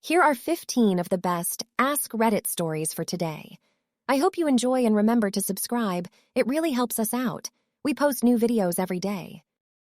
Here are 15 of the best Ask Reddit stories for today. I hope you enjoy and remember to subscribe. It really helps us out. We post new videos every day.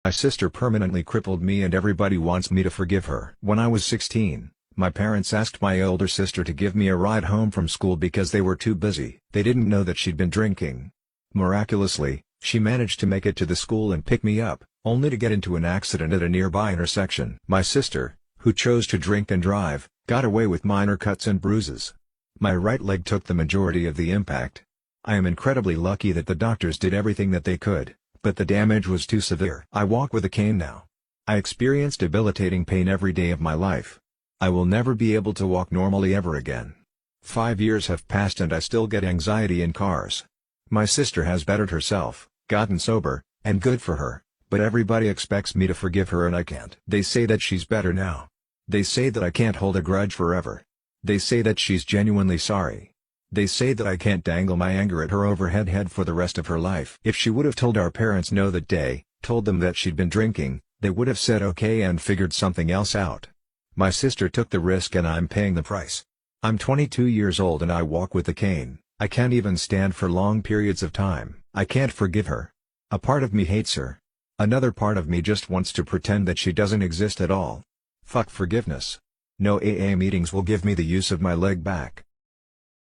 My sister permanently crippled me and everybody wants me to forgive her. When I was 16, my parents asked my older sister to give me a ride home from school because they were too busy. They didn't know that she'd been drinking. Miraculously, she managed to make it to the school and pick me up, only to get into an accident at a nearby intersection. My sister, who chose to drink and drive, got away with minor cuts and bruises. My right leg took the majority of the impact. I am incredibly lucky that the doctors did everything that they could, but the damage was too severe. I walk with a cane now. I experience debilitating pain every day of my life. I will never be able to walk normally ever again. 5 years have passed and I still get anxiety in cars. My sister has bettered herself, gotten sober, and good for her, but everybody expects me to forgive her and I can't. They say that she's better now. They say that I can't hold a grudge forever. They say that she's genuinely sorry. They say that I can't dangle my anger at her overhead head for the rest of her life. If she would have told our parents no that day, told them that she'd been drinking, they would have said okay and figured something else out. My sister took the risk and I'm paying the price. I'm 22 years old and I walk with a cane. I can't even stand for long periods of time. I can't forgive her. A part of me hates her. Another part of me just wants to pretend that she doesn't exist at all. Fuck forgiveness. No AA meetings will give me the use of my leg back.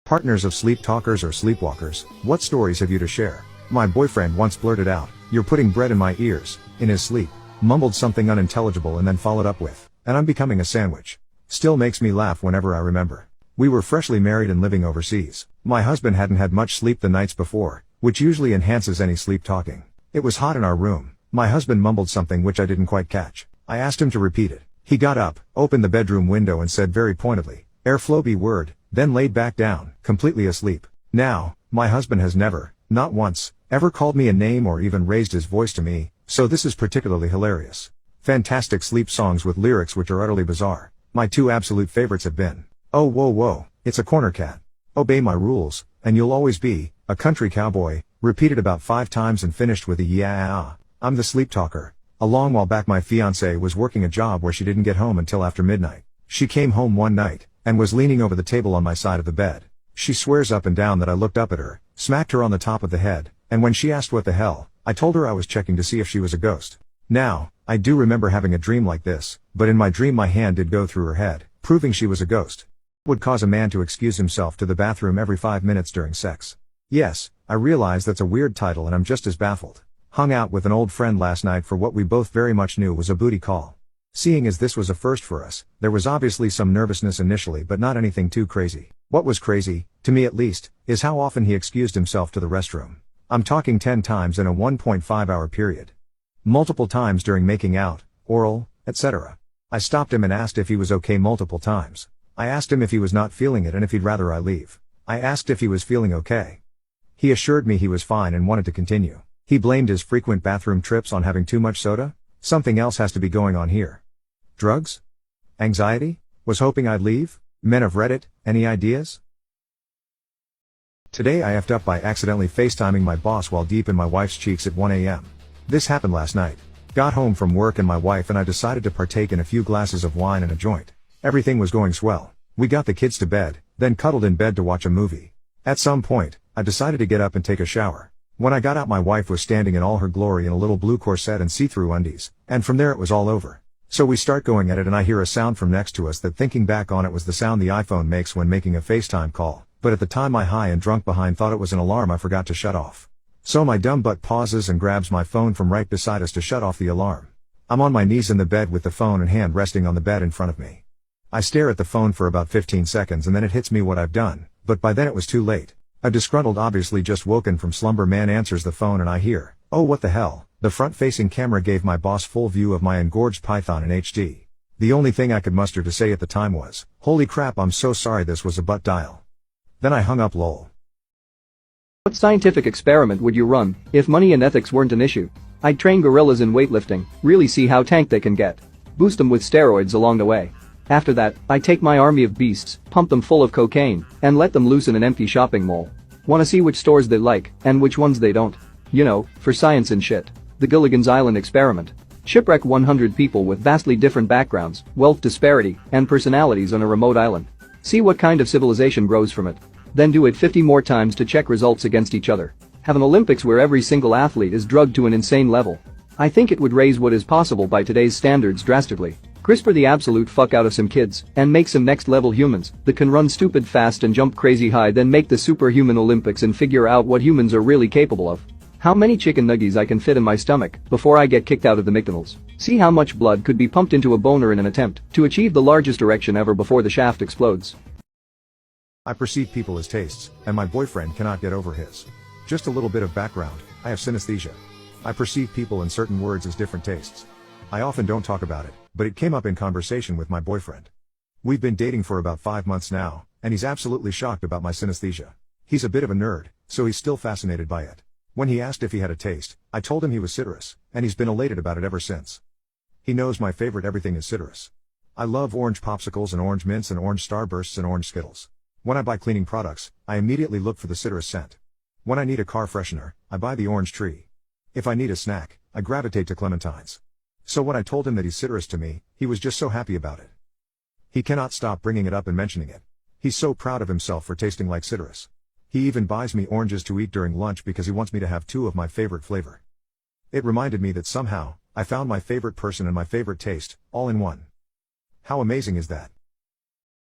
Partners of sleep talkers or sleepwalkers, what stories have you to share? My boyfriend once blurted out, "You're putting bread in my ears," in his sleep, mumbled something unintelligible and then followed up with, "And I'm becoming a sandwich." Still makes me laugh whenever I remember. We were freshly married and living overseas. My husband hadn't had much sleep the nights before, which usually enhances any sleep talking. It was hot in our room. My husband mumbled something which I didn't quite catch. I asked him to repeat it. He got up, opened the bedroom window and said very pointedly, "Airflow be word," then laid back down, completely asleep. Now, my husband has never, not once, ever called me a name or even raised his voice to me, so this is particularly hilarious. Fantastic sleep songs with lyrics which are utterly bizarre. My two absolute favorites have been, "Oh whoa whoa, it's a corner cat," "Obey my rules, and you'll always be a country cowboy," repeated about 5 times and finished with a "Yeah, I'm the sleep talker." A long while back my fiancée was working a job where she didn't get home until after midnight. She came home one night, and was leaning over the table on my side of the bed. She swears up and down that I looked up at her, smacked her on the top of the head, and when she asked what the hell, I told her I was checking to see if she was a ghost. Now, I do remember having a dream like this, but in my dream my hand did go through her head, proving she was a ghost. Would cause a man to excuse himself to the bathroom every 5 minutes during sex. Yes, I realize that's a weird title and I'm just as baffled. Hung out with an old friend last night for what we both very much knew was a booty call. Seeing as this was a first for us, there was obviously some nervousness initially but not anything too crazy. What was crazy, to me at least, is how often he excused himself to the restroom. I'm talking 10 times in a 1.5-hour period. Multiple times during making out, oral, etc. I stopped him and asked if he was okay multiple times. I asked him if he was not feeling it and if he'd rather I leave. I asked if he was feeling okay. He assured me he was fine and wanted to continue. He blamed his frequent bathroom trips on having too much soda. Something else has to be going on here. Drugs? Anxiety? Was hoping I'd leave? Men of Reddit, any ideas? Today I effed up by accidentally FaceTiming my boss while deep in my wife's cheeks at 1 a.m. This happened last night. Got home from work and my wife and I decided to partake in a few glasses of wine and a joint. Everything was going swell. We got the kids to bed, then cuddled in bed to watch a movie. At some point, I decided to get up and take a shower. When I got out my wife was standing in all her glory in a little blue corset and see-through undies, and from there it was all over. So we start going at it and I hear a sound from next to us that thinking back on it was the sound the iPhone makes when making a FaceTime call, but at the time my high and drunk behind thought it was an alarm I forgot to shut off. So my dumb butt pauses and grabs my phone from right beside us to shut off the alarm. I'm on my knees in the bed with the phone and hand resting on the bed in front of me. I stare at the phone for about 15 seconds and then it hits me what I've done, but by then it was too late. A disgruntled obviously just woken from slumber man answers the phone and I hear, "Oh what the hell." The front-facing camera gave my boss full view of my engorged python in HD. The only thing I could muster to say at the time was, "Holy crap, I'm so sorry, this was a butt dial." Then I hung up lol. What scientific experiment would you run if money and ethics weren't an issue? I'd train gorillas in weightlifting, really see how tanked they can get. Boost them with steroids along the way. After that, I'd take my army of beasts, pump them full of cocaine, and let them loose in an empty shopping mall. Wanna see which stores they like, and which ones they don't? You know, for science and shit. The Gilligan's Island experiment. Shipwreck 100 people with vastly different backgrounds, wealth disparity, and personalities on a remote island. See what kind of civilization grows from it. Then do it 50 more times to check results against each other. Have an Olympics where every single athlete is drugged to an insane level. I think it would raise what is possible by today's standards drastically. CRISPR the absolute fuck out of some kids and make some next level humans that can run stupid fast and jump crazy high, then make the superhuman Olympics and figure out what humans are really capable of. How many chicken nuggies I can fit in my stomach before I get kicked out of the McDonald's. See how much blood could be pumped into a boner in an attempt to achieve the largest erection ever before the shaft explodes. I perceive people as tastes, and my boyfriend cannot get over his. Just a little bit of background, I have synesthesia. I perceive people and certain words as different tastes. I often don't talk about it, but it came up in conversation with my boyfriend. We've been dating for about 5 months now, and he's absolutely shocked about my synesthesia. He's a bit of a nerd, so he's still fascinated by it. When he asked if he had a taste, I told him he was citrus, and he's been elated about it ever since. He knows my favorite everything is citrus. I love orange popsicles and orange mints and orange starbursts and orange Skittles. When I buy cleaning products, I immediately look for the citrus scent. When I need a car freshener, I buy the orange tree. If I need a snack, I gravitate to clementines. So when I told him that he's citrus to me, he was just so happy about it. He cannot stop bringing it up and mentioning it. He's so proud of himself for tasting like citrus. He even buys me oranges to eat during lunch because he wants me to have 2 of my favorite flavor. It reminded me that somehow, I found my favorite person and my favorite taste, all in one. How amazing is that?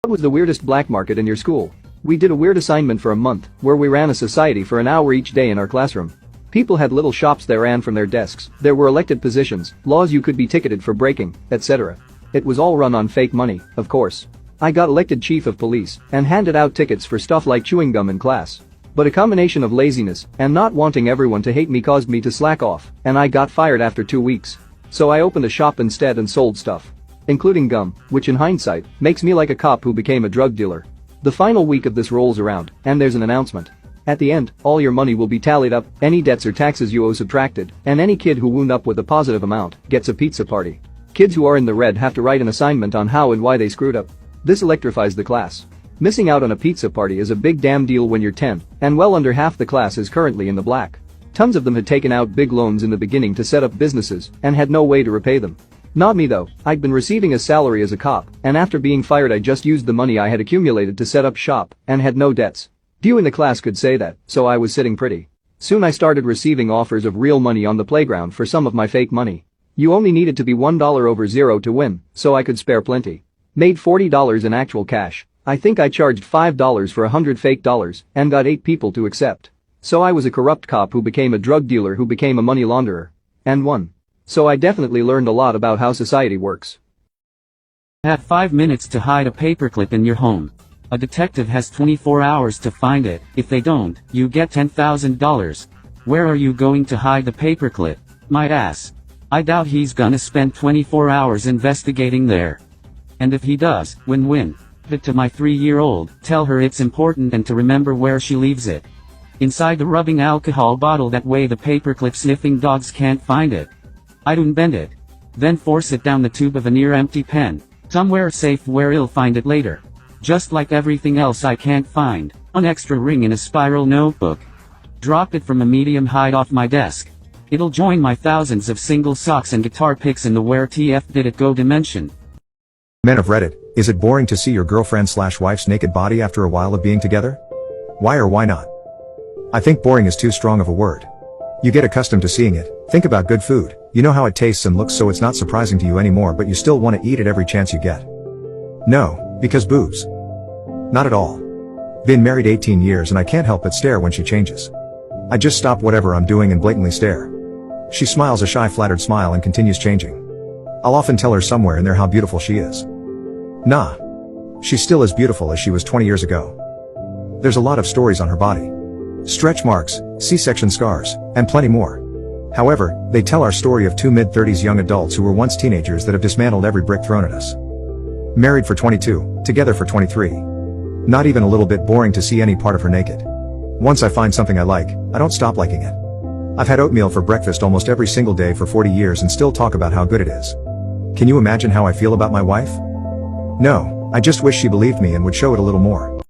What was the weirdest black market in your school? We did a weird assignment for a month, where we ran a society for an hour each day in our classroom. People had little shops they ran from their desks, there were elected positions, laws you could be ticketed for breaking, etc. It was all run on fake money, of course. I got elected chief of police and handed out tickets for stuff like chewing gum in class. But a combination of laziness and not wanting everyone to hate me caused me to slack off, and I got fired after 2 weeks. So I opened a shop instead and sold stuff. Including gum, which in hindsight, makes me like a cop who became a drug dealer. The final week of this rolls around, and there's an announcement. At the end, all your money will be tallied up, any debts or taxes you owe subtracted, and any kid who wound up with a positive amount gets a pizza party. Kids who are in the red have to write an assignment on how and why they screwed up. This electrifies the class. Missing out on a pizza party is a big damn deal when you're 10, and well under half the class is currently in the black. Tons of them had taken out big loans in the beginning to set up businesses and had no way to repay them. Not me though, I'd been receiving a salary as a cop, and after being fired I just used the money I had accumulated to set up shop and had no debts. Few in the class could say that, so I was sitting pretty. Soon I started receiving offers of real money on the playground for some of my fake money. You only needed to be $1 over 0 to win, so I could spare plenty. Made $40 in actual cash. I think I charged $5 for 100 fake dollars and got 8 people to accept. So I was a corrupt cop who became a drug dealer who became a money launderer. And won. So I definitely learned a lot about how society works. Have 5 minutes to hide a paperclip in your home. A detective has 24 hours to find it. If they don't, you get $10,000. Where are you going to hide the paperclip? My ass. I doubt he's gonna spend 24 hours investigating there. And if he does, win-win. But to my 3-year-old, tell her it's important and to remember where she leaves it. Inside the rubbing alcohol bottle, that way the paperclip sniffing dogs can't find it. I'd unbend it. Then force it down the tube of a near-empty pen. Somewhere safe where he'll find it later. Just like everything else I can't find. An extra ring in a spiral notebook. Drop it from a medium height off my desk. It'll join my thousands of single socks and guitar picks in the where TF did it go dimension. Men of Reddit, is it boring to see your girlfriend/wife's naked body after a while of being together? Why or why not? I think boring is too strong of a word. You get accustomed to seeing it. Think about good food. You know how it tastes and looks, so it's not surprising to you anymore, but you still want to eat it every chance you get. No, because boobs. Not at all. Been married 18 years and I can't help but stare when she changes. I just stop whatever I'm doing and blatantly stare. She smiles a shy, flattered smile and continues changing. I'll often tell her somewhere in there how beautiful she is. Nah. She's still as beautiful as she was 20 years ago. There's a lot of stories on her body. Stretch marks, C-section scars, and plenty more. However, they tell our story of 2 mid-30s young adults who were once teenagers that have dismantled every brick thrown at us. Married for 22, together for 23. Not even a little bit boring to see any part of her naked. Once I find something I like, I don't stop liking it. I've had oatmeal for breakfast almost every single day for 40 years and still talk about how good it is. Can you imagine how I feel about my wife? No, I just wish she believed me and would show it a little more.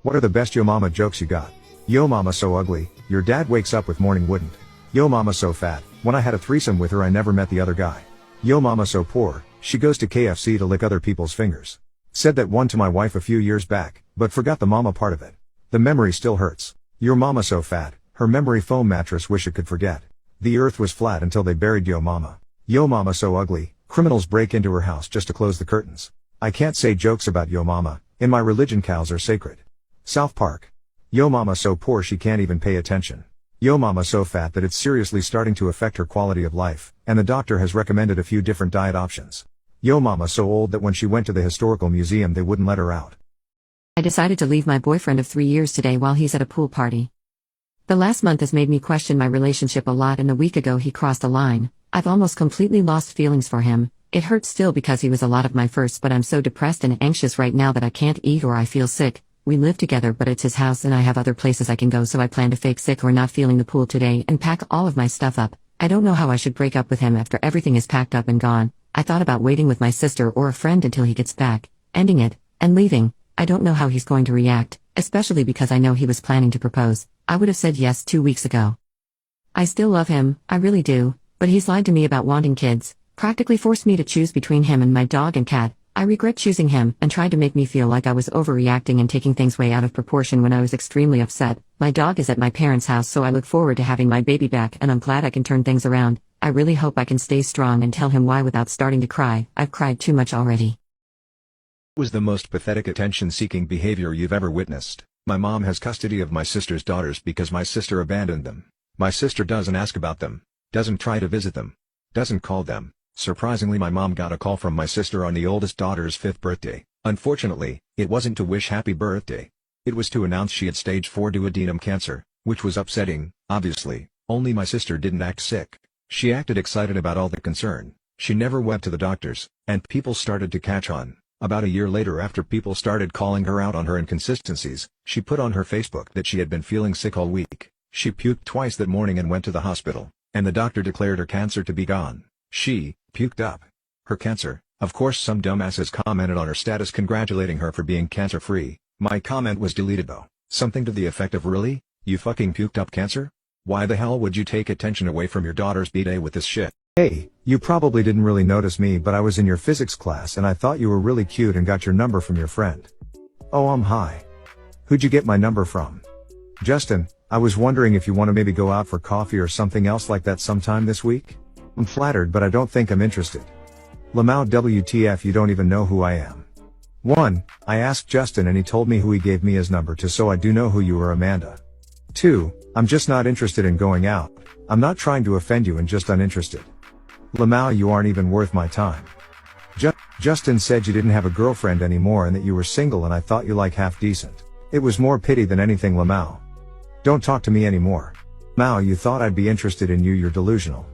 What are the best yo mama jokes you got? Yo mama so ugly, your dad wakes up with morning wouldn't. Yo mama so fat, when I had a threesome with her I never met the other guy. Yo mama so poor, she goes to KFC to lick other people's fingers. Said that one to my wife a few years back, but forgot the mama part of it. The memory still hurts. Your mama so fat, her memory foam mattress wish it could forget. The earth was flat until they buried yo mama. Yo mama so ugly, criminals break into her house just to close the curtains. I can't say jokes about yo mama, in my religion cows are sacred. South Park. Yo mama so poor she can't even pay attention. Yo mama so fat that it's seriously starting to affect her quality of life, and the doctor has recommended a few different diet options. Yo mama so old that when she went to the historical museum they wouldn't let her out. I decided to leave my boyfriend of 3 years today while he's at a pool party. The last month has made me question my relationship a lot, and a week ago he crossed a line. I've almost completely lost feelings for him. It hurts still because he was a lot of my first, but I'm so depressed and anxious right now that I can't eat or I feel sick. We live together, but it's his house and I have other places I can go, so I plan to fake sick or not feeling the pool today and pack all of my stuff up. I don't know how I should break up with him after everything is packed up and gone. I thought about waiting with my sister or a friend until he gets back, ending it, and leaving. I don't know how he's going to react, especially because I know he was planning to propose. I would have said yes 2 weeks ago. I still love him, I really do, but he's lied to me about wanting kids, practically forced me to choose between him and my dog and cat. I regret choosing him, and tried to make me feel like I was overreacting and taking things way out of proportion when I was extremely upset. My dog is at my parents' house, so I look forward to having my baby back, and I'm glad I can turn things around. I really hope I can stay strong and tell him why without starting to cry. I've cried too much already. Was the most pathetic attention-seeking behavior you've ever witnessed. My mom has custody of my sister's daughters because my sister abandoned them. My sister doesn't ask about them, doesn't try to visit them, doesn't call them. Surprisingly, my mom got a call from my sister on the oldest daughter's 5th birthday. Unfortunately, it wasn't to wish happy birthday. It was to announce she had stage 4 duodenum cancer, which was upsetting, obviously. Only my sister didn't act sick. She acted excited about all the concern. She never went to the doctors, and people started to catch on. About a year later, after people started calling her out on her inconsistencies, she put on her Facebook that she had been feeling sick all week. She puked twice that morning and went to the hospital, and the doctor declared her cancer to be gone. She puked up her cancer. Of course, some dumbasses commented on her status congratulating her for being cancer-free. My comment was deleted though. Something to the effect of, "Really? You fucking puked up cancer? Why the hell would you take attention away from your daughter's b-day with this shit?" Hey, you probably didn't really notice me, but I was in your physics class and I thought you were really cute and got your number from your friend. Oh, hi. Who'd you get my number from? Justin, I was wondering if you want to maybe go out for coffee or something else like that sometime this week? I'm flattered, but I don't think I'm interested. Lamau WTF, you don't even know who I am. 1. I asked Justin and he told me who he gave me his number to, so I do know who you are, Amanda. 2. I'm just not interested in going out. I'm not trying to offend you and just uninterested. Lamau, you aren't even worth my time. Justin said you didn't have a girlfriend anymore and that you were single, and I thought you like half decent. It was more pity than anything, Lamau. Don't talk to me anymore. Mao, you thought I'd be interested in you, you're delusional.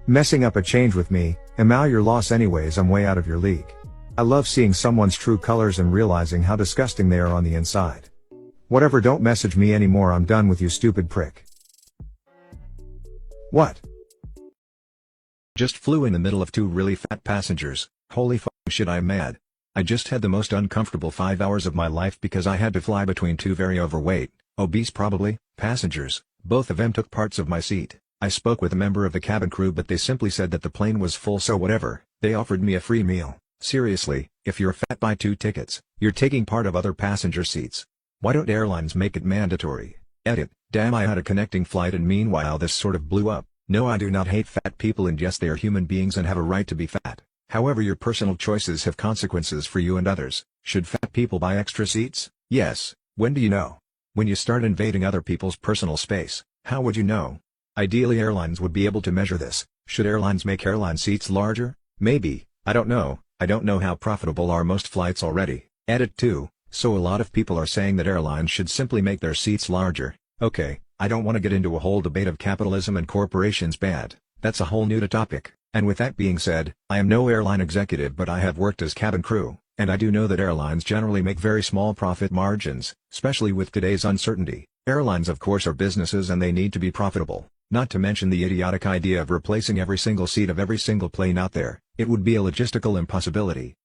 Messing up a change with me, and Mao, your loss anyways, I'm way out of your league. I love seeing someone's true colors and realizing how disgusting they are on the inside. Whatever, don't message me anymore, I'm done with you, stupid prick. What? Just flew in the middle of 2 really fat passengers. Holy fucking shit, I'm mad. I just had the most uncomfortable 5 hours of my life because I had to fly between 2 very overweight, obese probably, passengers. Both of them took parts of my seat. I spoke with a member of the cabin crew, but they simply said that the plane was full, so whatever. They offered me a free meal. Seriously, if you're fat, buy 2 tickets. You're taking part of other passenger seats. Why don't airlines make it mandatory? Edit. Damn, I had a connecting flight and meanwhile this sort of blew up. No, I do not hate fat people, and yes, they are human beings and have a right to be fat. However, your personal choices have consequences for you and others. Should fat people buy extra seats? Yes. When do you know? When you start invading other people's personal space. How would you know? Ideally, airlines would be able to measure this. Should airlines make airline seats larger? Maybe. I don't know. I don't know how profitable are most flights already. Edit 2. So a lot of people are saying that airlines should simply make their seats larger. Okay, I don't want to get into a whole debate of capitalism and corporations bad. That's a whole new topic. And with that being said, I am no airline executive, but I have worked as cabin crew, and I do know that airlines generally make very small profit margins, especially with today's uncertainty. Airlines of course are businesses and they need to be profitable. Not to mention the idiotic idea of replacing every single seat of every single plane out there. It would be a logistical impossibility.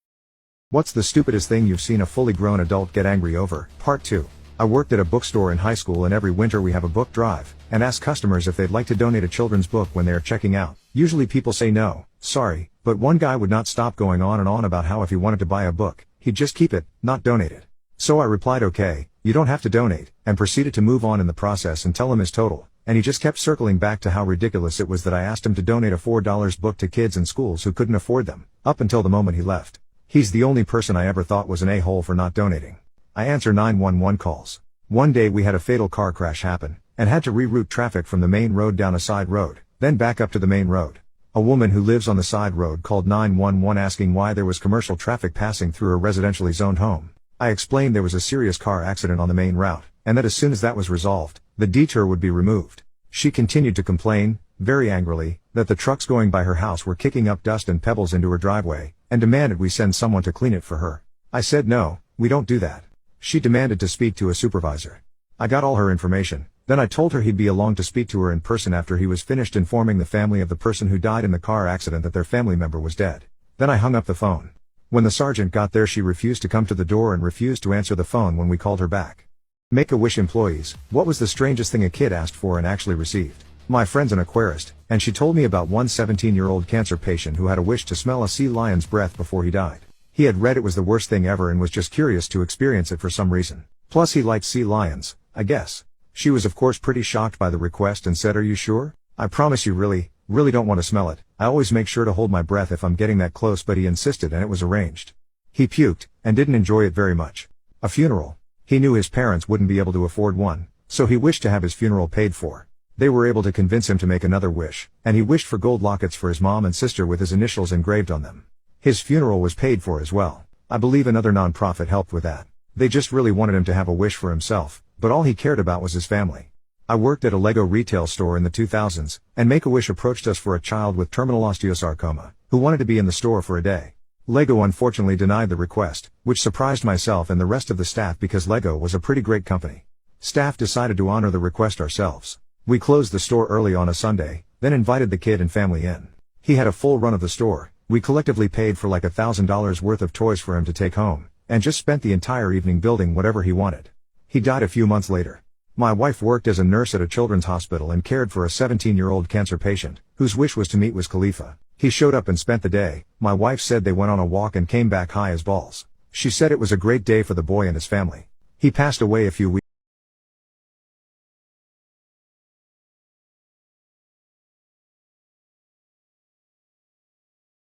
What's the stupidest thing you've seen a fully grown adult get angry over? Part 2. I worked at a bookstore in high school, and every winter we have a book drive, and ask customers if they'd like to donate a children's book when they are checking out. Usually people say no, Sorry, but one guy would not stop going on and on about how if he wanted to buy a book, he'd just keep it, not donate it. So I replied okay, you don't have to donate, and proceeded to move on in the process and tell him his total, and he just kept circling back to how ridiculous it was that I asked him to donate a $4 book to kids in schools who couldn't afford them, up until the moment he left. He's the only person I ever thought was an a-hole for not donating. I answer 911 calls. One day we had a fatal car crash happen, and had to reroute traffic from the main road down a side road, then back up to the main road. A woman who lives on the side road called 911 asking why there was commercial traffic passing through a residentially zoned home. I explained there was a serious car accident on the main route, and that as soon as that was resolved, the detour would be removed. She continued to complain, very angrily, that the trucks going by her house were kicking up dust and pebbles into her driveway, and demanded we send someone to clean it for her. I said no, we don't do that. She demanded to speak to a supervisor. I got all her information, then I told her he'd be along to speak to her in person after he was finished informing the family of the person who died in the car accident that their family member was dead. Then I hung up the phone. When the sergeant got there, she refused to come to the door and refused to answer the phone when we called her back. Make-A-Wish employees, what was the strangest thing a kid asked for and actually received? My friend's an aquarist, and she told me about one 17-year-old cancer patient who had a wish to smell a sea lion's breath before he died. He had read it was the worst thing ever and was just curious to experience it for some reason. Plus he liked sea lions, I guess. She was of course pretty shocked by the request and said, "Are you sure? I promise you really don't want to smell it. I always make sure to hold my breath if I'm getting that close," but he insisted and it was arranged. He puked, and didn't enjoy it very much. A funeral. He knew his parents wouldn't be able to afford one, so he wished to have his funeral paid for. They were able to convince him to make another wish, and he wished for gold lockets for his mom and sister with his initials engraved on them. His funeral was paid for as well. I believe another non-profit helped with that. They just really wanted him to have a wish for himself, but all he cared about was his family. I worked at a Lego retail store in the 2000s, and Make-A-Wish approached us for a child with terminal osteosarcoma, who wanted to be in the store for a day. Lego unfortunately denied the request, which surprised myself and the rest of the staff because Lego was a pretty great company. Staff decided to honor the request ourselves. We closed the store early on a Sunday, then invited the kid and family in. He had a full run of the store. We collectively paid for like $1,000 worth of toys for him to take home, and just spent the entire evening building whatever he wanted. He died a few months later. My wife worked as a nurse at a children's hospital and cared for a 17-year-old cancer patient, whose wish was to meet Wiz Khalifa. He showed up and spent the day. My wife said they went on a walk and came back high as balls. She said it was a great day for the boy and his family. He passed away a few weeks